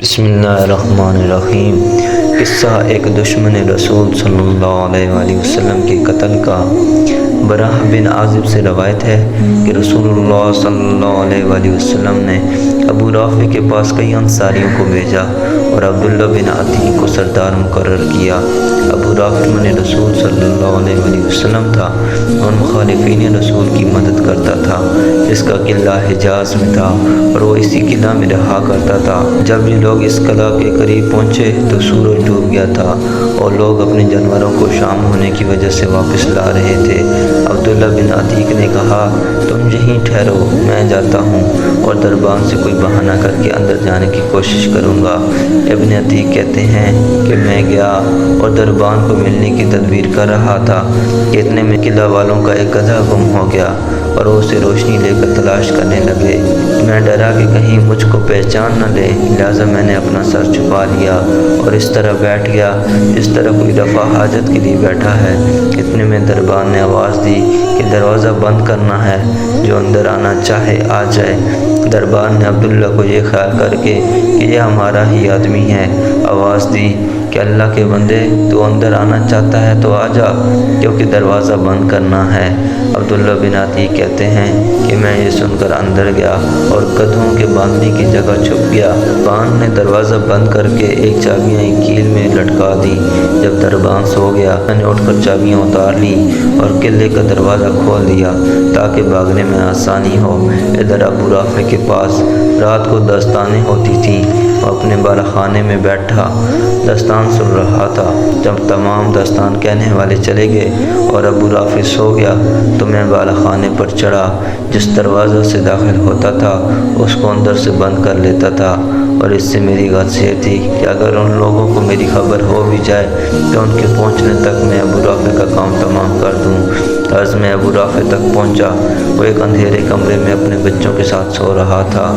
بسم اللہ الرحمن الرحیم۔ قصہ ایک دشمن رسول صلی اللہ علیہ وآلہ وسلم کے قتل کا۔ براہ بن عازب سے روایت ہے کہ رسول اللہ صلی اللہ علیہ وآلہ وسلم نے ابو رافع کے پاس کئی انصاریوں کو بھیجا اور عبداللہ بن عتیق کو سردار مقرر کیا۔ ابو رافع من رسول صلی اللہ علیہ وآلہ وسلم تھا اور مخالفین رسول کی مدد کرتا تھا۔ اس کا قلعہ حجاز میں تھا اور وہ اسی قلعہ میں رہا کرتا تھا۔ جب یہ لوگ اس قلعہ کے قریب پہنچے تو سورج ڈوب گیا تھا اور لوگ اپنے جانوروں کو شام ہونے کی وجہ سے واپس لا رہے تھے۔ عبداللہ بن عتیق نے کہا، تم یہیں ٹھہرو، میں جاتا ہوں اور دربان سے کوئی بہانہ کر کے اندر جانے کی کوشش کروں گا۔ ابن عتیق کہتے ہیں کہ میں گیا اور دربان کو ملنے کی تدبیر کر رہا تھا کہ اتنے میں قلعہ والوں کا ایک گدھا گم ہو گیا اور وہ اسے روشنی لے کر تلاش کرنے لگے۔ میں ڈرا کہ کہیں مجھ کو پہچان نہ لے، لہٰذا میں نے اپنا سر چھپا لیا اور اس طرح بیٹھ گیا اس طرح کوئی رفع حاجت کے لیے بیٹھا ہے۔ اتنے میں دربان نے آواز دی کہ دروازہ بند کرنا ہے، جو اندر آنا چاہے آ جائے۔ دربان نے عبداللہ کو یہ خیال کر کے کہ یہ ہمارا ہی آدمی ہے آواز دی کہ اللہ کے بندے، تو اندر آنا چاہتا ہے تو آ جا، کیونکہ دروازہ بند کرنا ہے۔ عبداللہ بن عتیق کہتے ہیں کہ میں یہ سن کر اندر گیا اور گدھوں کے باندھنے کی جگہ چھپ گیا۔ دربان نے دروازہ بند کر کے ایک چابیاں ایک کیل میں لٹکا دی۔ جب دربان سو گیا میں نے اٹھ کر چابیاں اتار لی اور قلعے کا دروازہ کھول دیا تاکہ بھاگنے میں آسانی ہو۔ ادھر ابو رافع کے پاس رات کو دستانیں ہوتی تھیں، وہ اپنے بالا خانے میں بیٹھا دستان سن رہا تھا۔ جب تمام دستان کہنے والے چلے گئے اور ابو رافع سو گیا تو میں بالا خانے پر چڑھا، جس دروازہ سے داخل ہوتا تھا اس کو اندر سے بند کر لیتا تھا، اور اس سے میری غرض یہ تھی کہ اگر ان لوگوں کو میری خبر ہو بھی جائے تو ان کے پہنچنے تک میں ابو رافع کا کام تمام کر دوں۔ عرض میں ابو رافع تک پہنچا، وہ ایک اندھیرے کمرے میں اپنے بچوں کے ساتھ سو رہا تھا۔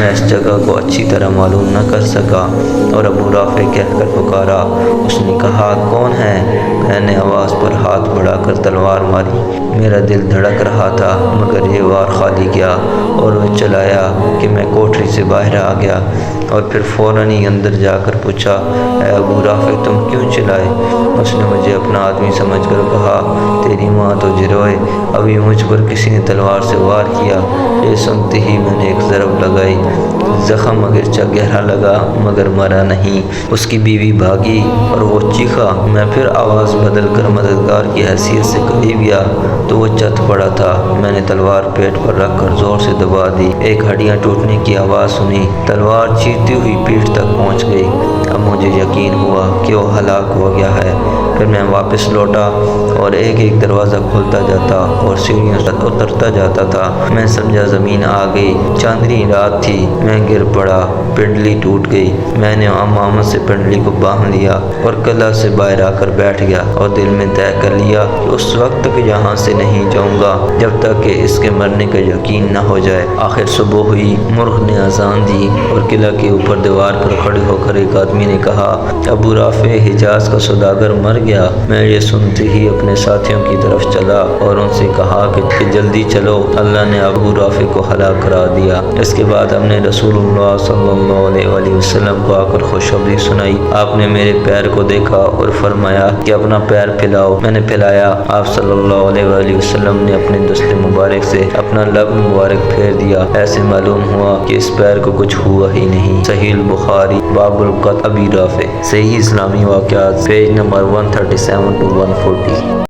میں اس جگہ کو اچھی طرح معلوم نہ کر سکا اور ابو رافع کہہ کر پکارا۔ اس نے کہا، کون ہے؟ میں نے آواز پر ہاتھ بڑھا کر تلوار ماری۔ میرا دل دھڑک رہا تھا مگر یہ وار خالی گیا اور وہ چلایا کہ میں کوٹری سے باہر آ گیا اور پھر فوراً ہی اندر جا کر پوچھا، اے ابو رافع تم کیوں چلائے؟ اس نے مجھے اپنا آدمی سمجھ کر کہا، تیری ماں تو جروئے، ابھی مجھ پر کسی نے تلوار سے وار کیا۔ یہ سنتے ہی میں نے ایک ضرب لگائی، زخم اگرچہ گہرا لگا مگر مرا نہیں۔ اس کی بیوی بھاگی اور وہ چیخا۔ میں پھر آواز بدل کر مددگار کی حیثیت سے قریب گیا تو وہ چت پڑا تھا۔ میں نے تلوار پیٹ پر رکھ کر زور سے دبا دی، ایک ہڈیاں ٹوٹنے کی آواز سنی، تلوار چیرتی ہوئی پیٹھ تک پہنچ گئی۔ اب مجھے یقین ہوا کہ وہ ہلاک ہو گیا ہے۔ پھر میں واپس لوٹا اور ایک ایک دروازہ کھلتا جاتا اور سیڑھیوں سے اترتا جاتا تھا۔ میں سمجھا زمین آ گئی، چاندنی رات تھی۔ میں گر پڑا، پنڈلی ٹوٹ گئی۔ میں نے امامت سے پنڈلی کو باندھ لیا اور قلعہ سے باہر آ کر بیٹھ گیا اور دل میں طے کر لیا کہ اس وقت تک یہاں سے نہیں جاؤں گا جب تک کہ اس کے مرنے کا یقین نہ ہو جائے۔ آخر صبح ہوئی، مرغ نے اذان دی اور قلعہ کے اوپر دیوار پر کھڑے ہو کر ایک آدمی نے کہا، ابو رافع حجاز کا سوداگر مر گیا۔ میں یہ سنتے ہی اپنے ساتھیوں کی طرف چلا اور ان سے کہا کہ جلدی چلو، اللہ نے ابو رافع کو ہلاک کرا دیا۔ اس کے بعد ہم نے رسول اللہ صلی اللہ علیہ وآلہ وسلم کو آ کر خوشخبری سنائی۔ آپ نے میرے پیر کو دیکھا اور فرمایا کہ اپنا پیر پھیلاؤ۔ میں نے پھیلایا۔ آپ صلی اللہ علیہ وآلہ وسلم نے اپنے دست مبارک سے اپنا لب مبارک پھیر دیا، ایسے معلوم ہوا کہ اس پیر کو کچھ ہوا ہی نہیں۔ صحیح البخاری باب القتل ابی رافع۔ صحیح اسلامی واقعات، پیج نمبر 137 to 140۔